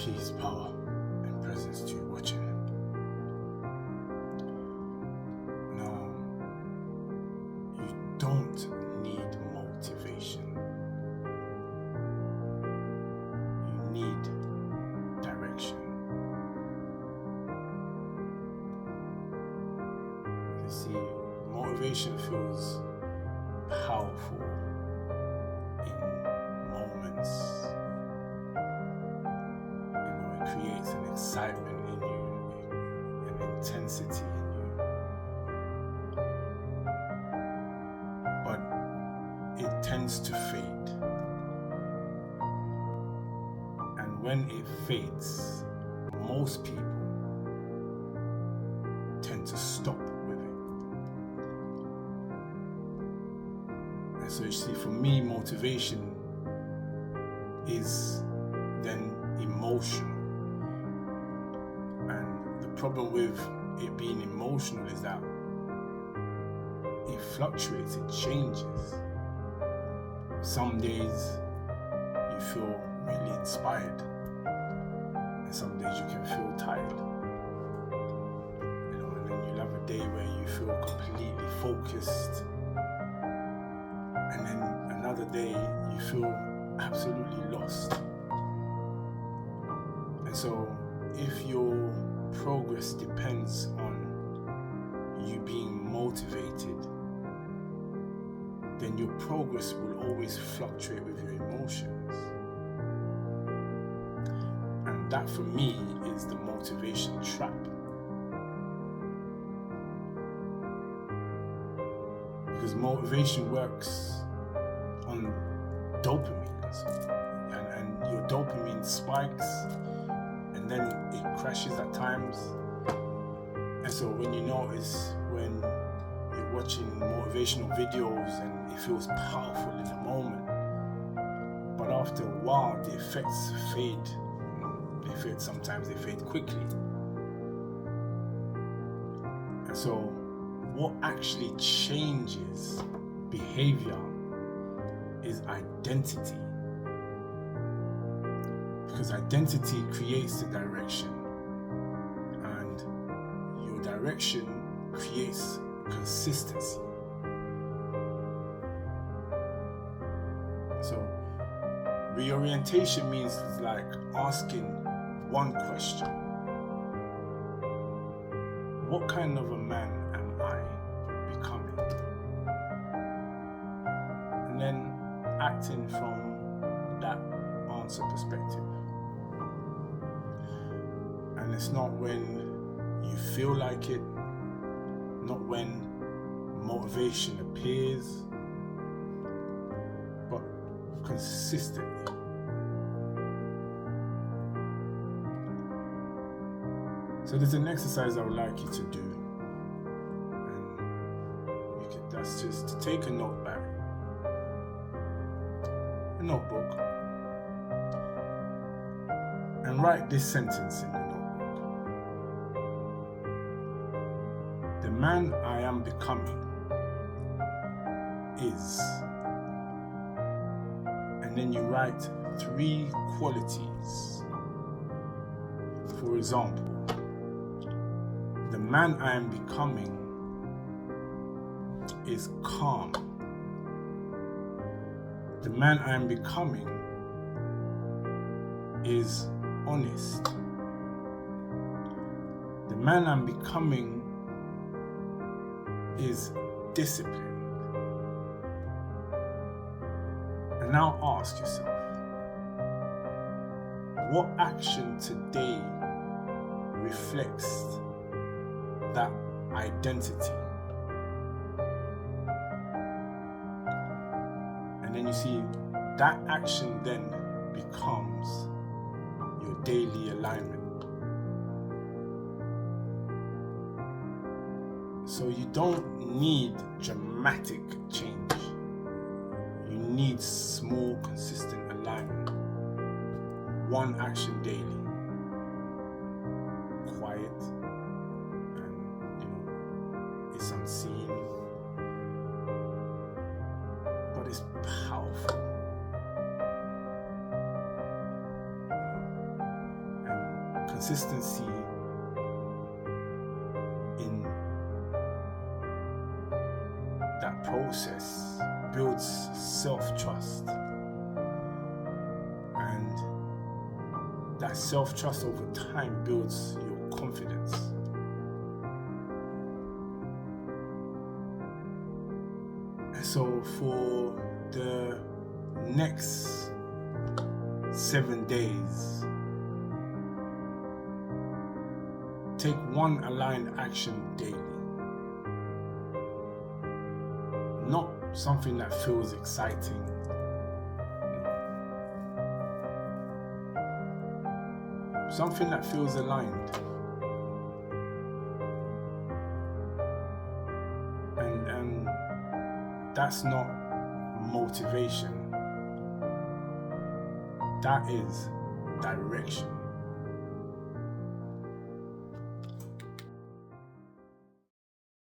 Peace, power, and presence to you watching. Now, you don't need motivation. You need direction. You see, motivation feels powerful in moments. It creates an excitement in you, an intensity in you. But it tends to fade. And when it fades, most people tend to stop with it. And so you see, for me, motivation is then emotional. And the problem with it being emotional is that it fluctuates, it changes. Some days you feel really inspired, and some days you can feel tired. And then you'll have a day where you feel completely focused, and then another day you feel absolutely lost. And so if your progress depends on you being motivated, then your progress will always fluctuate with your emotions. And that, for me, is the motivation trap. Because motivation works on dopamine. And your dopamine spikes, and then it crashes at times. And so when you notice, when you're watching motivational videos and it feels powerful in the moment, but after a while the effects fade. Sometimes they fade quickly. And so what actually changes behavior is identity. Because identity creates the direction, and your direction creates consistency. So reorientation means like asking one question: what kind of a man am I becoming? And then acting from that answer perspective. And it's not when you feel like it, not when motivation appears, but consistently. So there's an exercise I would like you to do, and that's just to take a notebook, and write this sentence in the notebook: the man I am becoming is, and then you write 3 qualities. For example, the man I am becoming is calm. The man I am becoming is honest. The man I'm becoming is disciplined. And now ask yourself, what action today reflects that identity? And then you see that action then becomes your daily alignment. So you don't need dramatic change. You need small, consistent alignment. One action daily. Quiet, and it's unseen, but it's powerful. consistency in that process builds self-trust, and that self-trust over time builds your confidence. And so for the next 7 days, take one aligned action daily. Not something that feels exciting. Something that feels aligned. And that's not motivation. That is direction.